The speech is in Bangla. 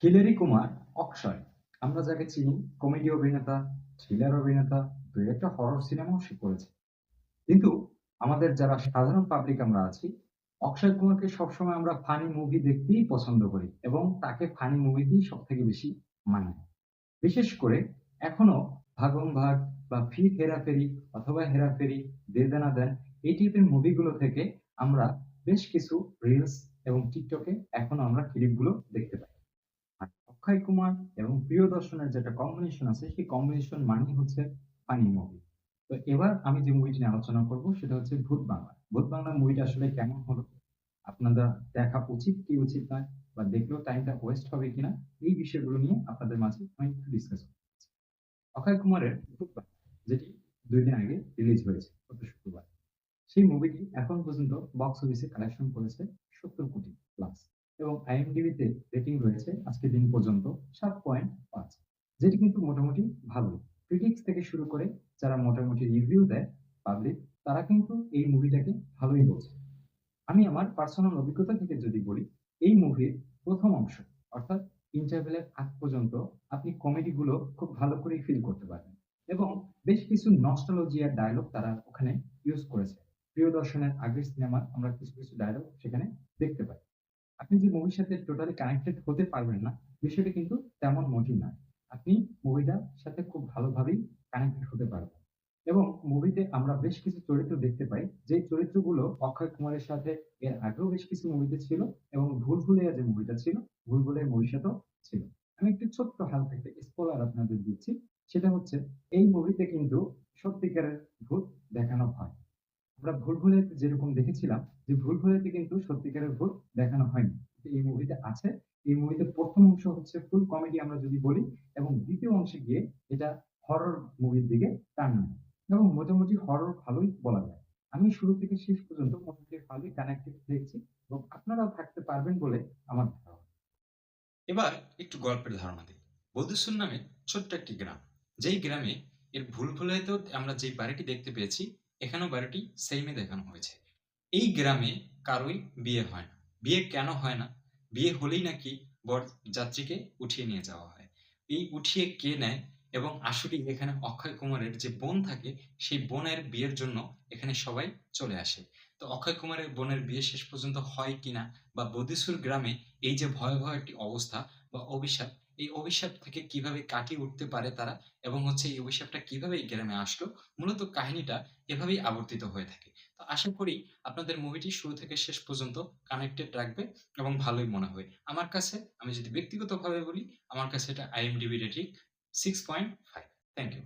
হিলারি কুমার, অক্ষয়। আমরা যাকে চিনি কমেডি অভিনেতা, থ্রিলার অভিনেতা, ২-১ টা হরর সিনেমাও সে করেছে। কিন্তু আমাদের যারা সাধারণ পাবলিক আমরা আছি, অক্ষয় কুমারকে সবসময় আমরা ফানি মুভি দেখতেই পছন্দ করি এবং তাকে ফানি মুভিতেই সবথেকে বেশি মানায়। বিশেষ করে এখনো 'ভাগম ভাগ' বা 'ফির হেরাফেরি' অথবা 'হেরাফেরি', 'দে দেনা দেন' এই টাইপের মুভিগুলো থেকে আমরা বেশ কিছু রিলস এবং টিকটকে এখনো আমরা ক্লিপগুলো দেখতে পাই। আর অক্ষয় কুমার এবং প্রিয়দর্শনের যেটা কম্বিনেশন আছে, সেই কম্বিনেশন মানেই হচ্ছে ফানি মুভি। তো এবার আমি যে মুভিটি নিয়ে আলোচনা করব সেটা হচ্ছে 'ভূত বাংলা'। 'ভূত বাংলা' মুভিটা আসলে কেমন হলো? আপনাদের দেখা উচিত কি উচিত নয়? বা দেখলেও টাইমটা ওয়েস্ট হবে কিনা? এই বিষয়গুলো নিয়ে আপনাদের মাঝে আমি একটু ডিসকাস করতে চাচ্ছি। অক্ষয় কুমারের 'ভূত বাংলা' যেটি ২ দিন আগে রিলিজ হয়েছে গত শুক্রবার। সেই মুভিটি এখন পর্যন্ত বক্স অফিসে কালেকশন করেছে ৭০ কোটি প্লাস এবং IMDb তে রেটিং রয়েছে আজকের দিন পর্যন্ত ৭.৫, যেটি কিন্তু মোটামুটি ভালোই। ক্রিটিক্স থেকে শুরু করে যারা মোটামুটি রিভিউ দেয় পাবলিক, তারা কিন্তু এই মুভিটাকে ভালোই বলছে। আমি আমার পার্সোনাল অভিজ্ঞতা থেকে যদি বলি, এই মুভির ১ম অংশ অর্থাৎ ইন্টারভেল এর আগ পর্যন্ত আপনি কমেডি গুলো খুব ভালো করেই ফিল করতে পারবেন এবং বেশ কিছু নস্টালজিয়া ডায়ালগ তারা ওখানে ইউজ করেছে। প্রিয়দর্শনের আগের সিনেমার আমরা কিছু ডায়ালগ সেখানে দেখতে পাই। আপনি যে মুভির সাথে টোটালি কানেক্টেড হতে পারবেন না, বিষয়টা কিন্তু তেমন মোটেই নয়। আপনি মুভিটার সাথে খুব ভালোভাবেই কানেক্টেড হতে পারবেন। এবং মুভিতে আমরা বেশ কিছু চরিত্র দেখতে পাই, যে চরিত্রগুলো অক্ষয় কুমারের সাথে এর আগেও বেশ কিছু মুভিতে ছিল এবং ভুল ভুলাইয়া যে মুভিটা ছিল, ভুল ভুলাইয়া মুভির সাথেও ছিল। আমি একটু ছোট্ট হালকা একটা স্পয়লার আপনাদের দিচ্ছি। সেটা হচ্ছে এই মুভিতে কিন্তু সত্যিকারের ভূত দেখানো হয়। আমরা ভুল ভুলাইয়াতে যেরকম দেখেছিলাম যে ভুল ভুলাইয়াতে কিন্তু সত্যিকারের ভূত দেখানো হয়নি। কিন্তু এই মুভিতে আছে। এই মুভিতে ১ম অংশ হচ্ছে ফুল কমেডি আমরা যদি বলি এবং ২য় অংশে গিয়ে এটা হরর মুভির দিকে টার্ন নেয় এবং মোটামুটি হরর ভালোই বলা যায়। আমি শুরু থেকে শেষ পর্যন্ত মোটামুটি ভালোই কানেক্টেড দেখছি এবং আপনারাও থাকতে পারবেন বলে আমার ধারণা। এবার একটু গল্পের ধারণা দিই। বদ্রীশ্বর নামে ছোট্ট একটি গ্রাম, যেই গ্রামে এর ভুল ভুলাইতেও আমরা যেই বাড়িটি দেখতে পেয়েছি, এখানেও বাড়িটি সেমই দেখানো হয়েছে। এই গ্রামে কারোই বিয়ে হয় না। বিয়ে কেন হয় না? বিয়ে হলেই নাকি বর যাত্রীকে উঠিয়ে নিয়ে যাওয়া হয়। এই উঠিয়ে কে নেয়? এবং আসলেই এখানে অক্ষয় কুমারের যে বোন থাকে, সেই বোনের বিয়ের জন্য এখানে সবাই চলে আসে। তো অক্ষয় কুমারের বোনের বিয়ে শেষ পর্যন্ত হয় কিনা, বা বদ্রীশ্বর গ্রামে এই যে ভয়াবহ একটি অবস্থা বা অভিশাপ, এই অভিশাপ থেকে কিভাবে কাটিয়ে উঠতে পারে তারা, এবং হচ্ছে এই অভিশাপটা কিভাবে এই গ্রামে আসলো, মূলত কাহিনীটা এভাবেই আবর্তিত হয়ে থাকে। তো আশা করি আপনাদের মুভিটি শুরু থেকে শেষ পর্যন্ত কানেক্টেড রাখবে এবং ভালোই মনে হবে। আমার কাছে, আমি যদি ব্যক্তিগতভাবে বলি, আমার কাছে এটা IMDb রেটিং 6.5। Thank you.